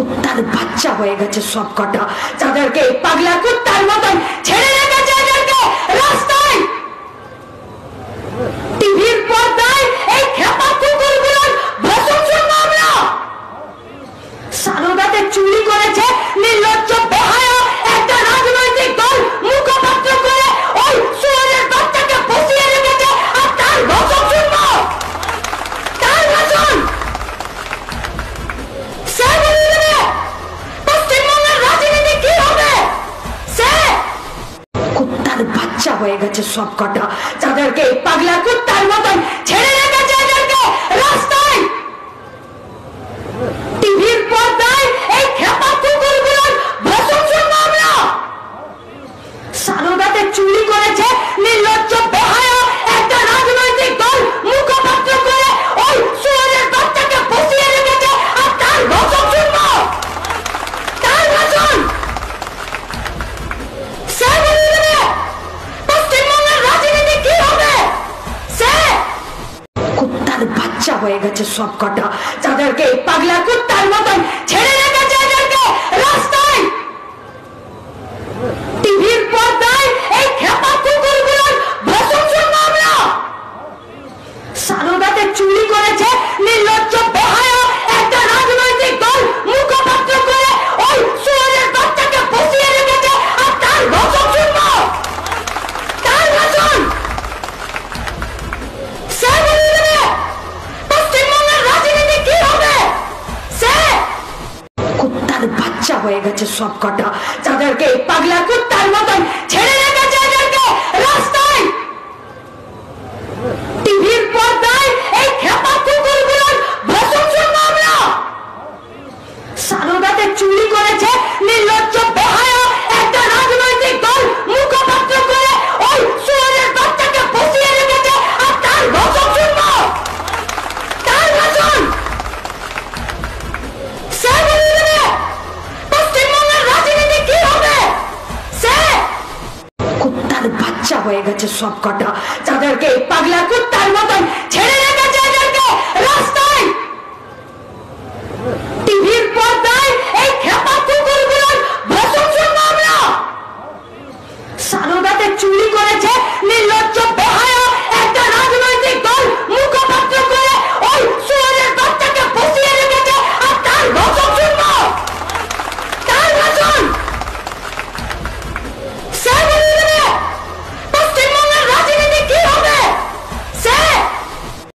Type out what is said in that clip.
কুত্তার বাচ্চা হয়ে গেছে সব কটা, যাদেরকে পাগলা কুত্তার মতন ছেড়ে রেখেছে এদেরকে রাস্তায়, টিভির পর্দায় এই খেপা কুকুরগুলোর ভাষণ শুনবো আমরা। সারদাতে চুরি করেছে নির্লজ্জ বেহায়া একটা রাজনৈতিক দল মুখপাত্র করে ওই সুরের বাচ্চাকে বসিয়ে রেখেছে, আর তার ভাষণ শুনবো, তার ভাষণ। সে বলে দেবে পশ্চিমবঙ্গের রাজনীতি কি হবে। সে কুত্তার বাচ্চা হয়ে গেছে সব কটা, যাদেরকে পাগলা কুত্তার মতন ছেড়ে রেখেছে এদেরকে রাস্তায়, টিভির পর্দায় এই খেপা কুকুরগুলোর ভাষণ শুনবো আমরা। সারদাতে চুরি করেছে নির্লজ্জ বেহায়া একটা রাজনৈতিক দল মুখপাত্র করে ওই সুরের বাচ্চাকে বসিয়ে রেখেছে, আর তার ভাষণ শুনবো, তার ভাষণ। সে বলে দেবে পশ্চিমবঙ্গের রাজনীতি কি হবে। সে কুত্তার বাচ্চা হয়ে গেছে সব কটা, যাদেরকে পাগলা কুত্তার মতন ছেড়ে রেখেছে এদেরকে রাস্তায়, টিভির পর্দায় এই খেপা কুকুরগুলোর ভাষণ শুনবো আমরা। সারদাতে চুরি করেছে নির্লজ্জ বেহায়া একটা রাজনৈতিক দল মুখপাত্র করে ওই সুরের বাচ্চাকে বসিয়ে রেখেছে, আর তার ভাষণ শুনবো, তার ভাষণ। সে বলে দেবে পশ্চিমবঙ্গের রাজনীতি কি হবে। সে কুত্তার বাচ্চা হয়ে গেছে সব কটা, যাদেরকে পাগলা কুত্তার মতন ছেড়ে রেখেছে এদেরকে রাস্তায়, টিভির পর্দায় এই খেপা কুকুরগুলোর ভাষণ শুনবো আমরা। সারদাতে চুরি করেছে নির্লজ্জ বেহায়া একটা রাজনৈতিক দল মুখপাত্র করে ওই সুরের বাচ্চাকে বসিয়ে রেখেছে, আর তার ভাষণ শুনবো, তার ভাষণ। সে বলে দেবে পশ্চিমবঙ্গের রাজনীতি কি হবে। সে কুত্তার বাচ্চা হয়ে গেছে সব কটা,